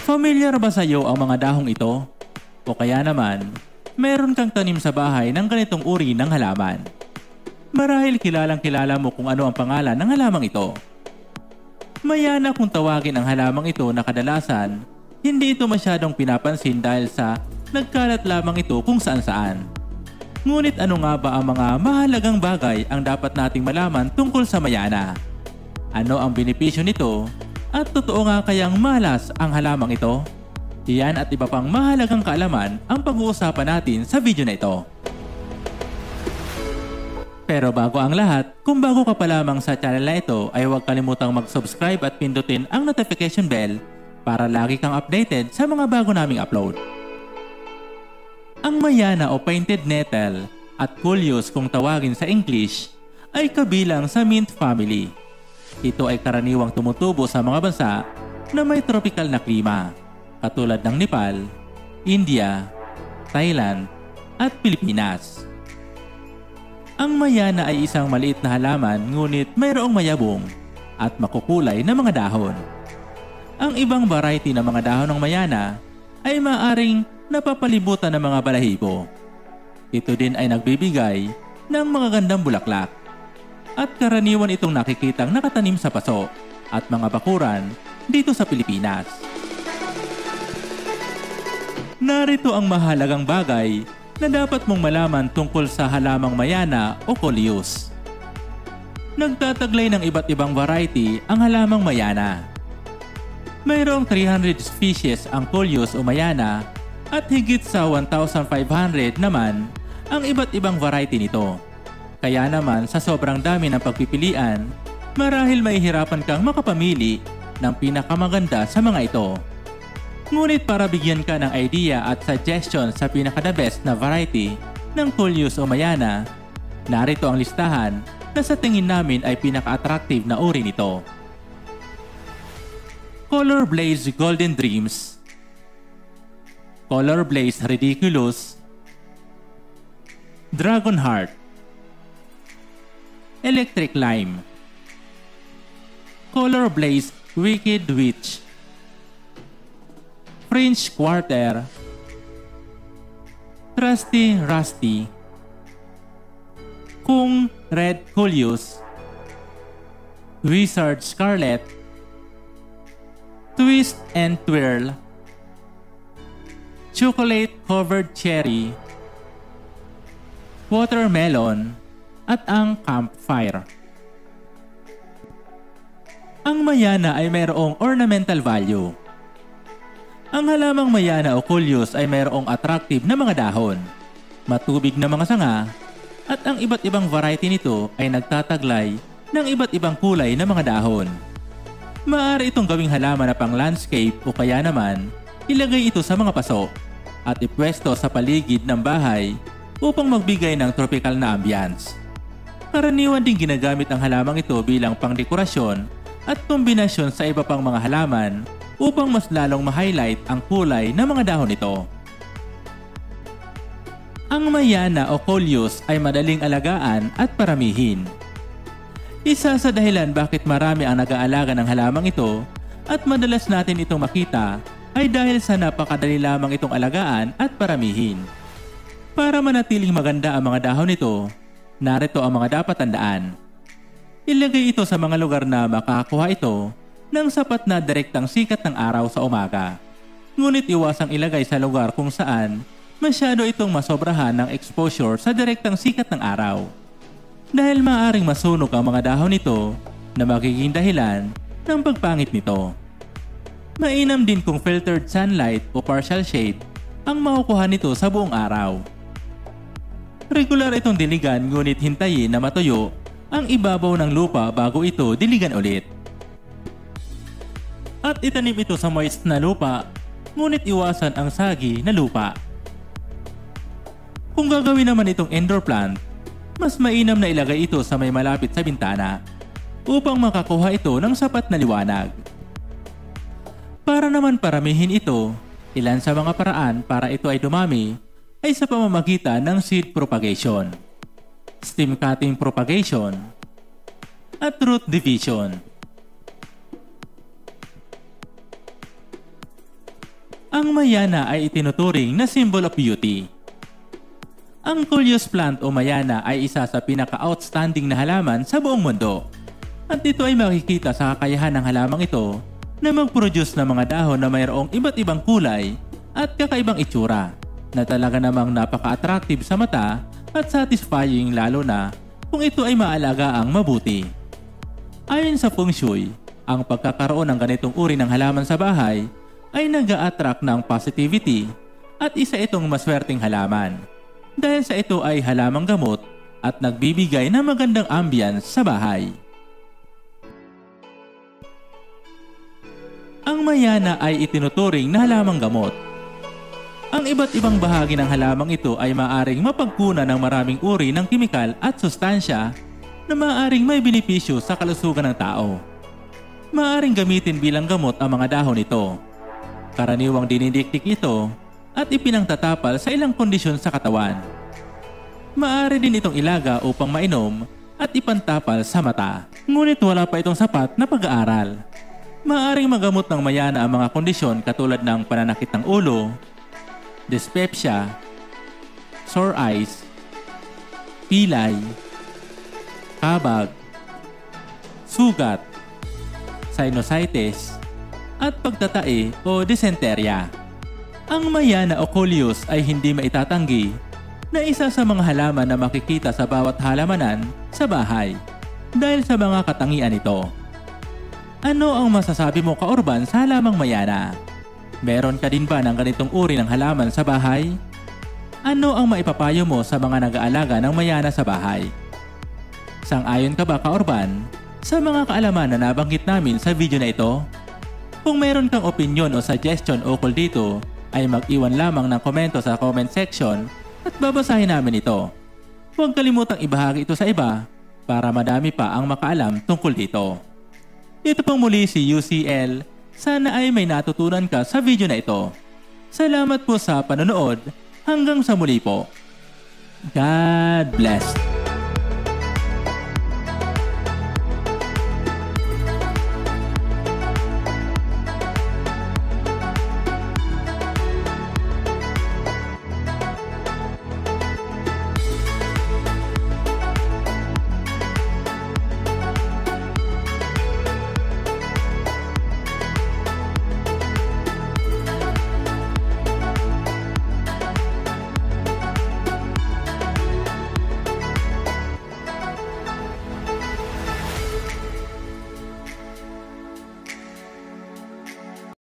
Familiar ba sa iyo ang mga dahong ito? O kaya naman, meron kang tanim sa bahay ng ganitong uri ng halaman? Marahil kilalang kilala mo kung ano ang pangalan ng halamang ito. Mayana kung tawagin ang halamang ito na kadalasan, hindi ito masyadong pinapansin dahil sa nagkalat lamang ito kung saan-saan. Ngunit ano nga ba ang mga mahalagang bagay ang dapat nating malaman tungkol sa mayana? Ano ang benepisyo nito? At totoo nga kayang malas ang halamang ito? Iyan at iba pang mahalagang kaalaman ang pag-uusapan natin sa video na ito. Pero bago ang lahat, kung bago ka pa lamang sa channel na ito ay huwag kalimutang mag-subscribe at pindutin ang notification bell para lagi kang updated sa mga bago naming upload. Ang mayana o painted nettle at coleus kung tawagin sa English ay kabilang sa mint family. Ito ay karaniwang tumutubo sa mga bansa na may tropical na klima, katulad ng Nepal, India, Thailand, at Pilipinas. Ang mayana ay isang maliit na halaman ngunit mayroong mayabong at makukulay na mga dahon. Ang ibang variety ng mga dahon ng mayana ay maaaring napapalibutan ng mga balahibo. Ito din ay nagbibigay ng mga gandang bulaklak. At karaniwan itong nakikitang nakatanim sa paso at mga bakuran dito sa Pilipinas. Narito ang mahalagang bagay na dapat mong malaman tungkol sa halamang mayana o coleus. Nagtataglay ng iba't ibang variety ang halamang mayana. Mayroong 300 species ang coleus o mayana at higit sa 1,500 naman ang iba't ibang variety nito. Kaya naman sa sobrang dami ng pagpipilian, marahil mahihirapan kang makapamili ng pinakamaganda sa mga ito. Ngunit para bigyan ka ng idea at suggestion sa pinaka-the best na variety ng coleus o mayana, narito ang listahan na sa tingin namin ay pinaka-attractive na uri nito. Color Blaze Golden Dreams, Color Blaze Ridiculous, Dragon Heart, Electric Lime, Color Blaze Wicked Witch, French Quarter, Trusty Rusty, Kung Red Coleus, Wizard Scarlet, Twist and Twirl, Chocolate Covered Cherry, Watermelon, at ang campfire. Ang mayana ay mayroong ornamental value. Ang halamang mayana o coleus ay mayroong attractive na mga dahon, matubig na mga sanga, at ang iba't ibang variety nito ay nagtataglay ng iba't ibang kulay na mga dahon. Maaari itong gawing halaman na pang landscape o kaya naman ilagay ito sa mga paso at ipwesto sa paligid ng bahay upang magbigay ng tropical na ambience. Karaniwan din ginagamit ang halamang ito bilang pangdekorasyon at kombinasyon sa iba pang mga halaman upang mas lalong ma-highlight ang kulay ng mga dahon nito. Ang mayana o coleus ay madaling alagaan at paramihin. Isa sa dahilan bakit marami ang nag-aalaga ng halamang ito at madalas natin itong makita ay dahil sa napakadali lamang itong alagaan at paramihin. Para manatiling maganda ang mga dahon nito, narito ang mga dapat tandaan. Ilagay ito sa mga lugar na makakakuha ito ng sapat na direktang sikat ng araw sa umaga. Ngunit iwasang ilagay sa lugar kung saan masyado itong masobrahan ng exposure sa direktang sikat ng araw. Dahil maaaring masunog ang mga dahon nito na magiging dahilan ng pagpangit nito. Mainam din kung filtered sunlight o partial shade ang makukuha nito sa buong araw. Regular itong diligan ngunit hintayin na matuyo ang ibabaw ng lupa bago ito diligan ulit. At itanim ito sa moist na lupa ngunit iwasan ang sagi na lupa. Kung gagawin naman itong indoor plant, mas mainam na ilagay ito sa may malapit sa bintana upang makakuha ito ng sapat na liwanag. Para naman paramihin ito, ilan sa mga paraan para ito ay dumami ay sa pamamagitan ng seed propagation, stem cutting propagation, at root division. Ang mayana ay itinuturing na symbol of beauty. Ang Coleus plant o mayana ay isa sa pinaka-outstanding na halaman sa buong mundo. At ito ay makikita sa kakayahan ng halamang ito na mag-produce ng mga dahon na mayroong iba't ibang kulay at kakaibang itsura na talaga namang napaka-attractive sa mata at satisfying, lalo na kung ito ay maalagaan mabuti. Ayon sa Feng Shui, ang pagkakaroon ng ganitong uri ng halaman sa bahay ay nag-a-attract ng positivity at isa itong maswerteng halaman dahil sa ito ay halamang gamot at nagbibigay ng magandang ambience sa bahay. Ang mayana ay itinuturing na halamang gamot. Ang iba't ibang bahagi ng halamang ito ay maaaring mapagkunan ng maraming uri ng kimikal at sustansya na maaaring may benepisyo sa kalusugan ng tao. Maaaring gamitin bilang gamot ang mga dahon nito. Karaniwang dinidikdik ito at ipinangtatapal sa ilang kondisyon sa katawan. Maaari din itong ilaga upang mainom at ipantapal sa mata. Ngunit wala pa itong sapat na pag-aaral. Maaaring magamot ng mayana ang mga kondisyon katulad ng pananakit ng ulo, dyspepsia, sore eyes, pilay, kabag, sugat, sinusitis, at pagtatae o dysenteria. Ang mayana o Coleus ay hindi maitatanggi na isa sa mga halaman na makikita sa bawat halamanan sa bahay dahil sa mga katangian nito. Ano ang masasabi mo, kaurban, sa halamang mayana? Meron ka din ba ng ganitong uri ng halaman sa bahay? Ano ang maipapayo mo sa mga nag-aalaga ng mayana sa bahay? Sang-ayon ka ba, kaurban, sa mga kaalaman na nabanggit namin sa video na ito? Kung mayroon kang opinion o suggestion ukol dito, ay mag-iwan lamang ng komento sa comment section at babasahin namin ito. Huwag kalimutang ibahagi ito sa iba para madami pa ang makaalam tungkol dito. Ito pang muli si UCL. Sana ay may natutunan ka sa video na ito. Salamat po sa panonood. Hanggang sa muli po. God bless.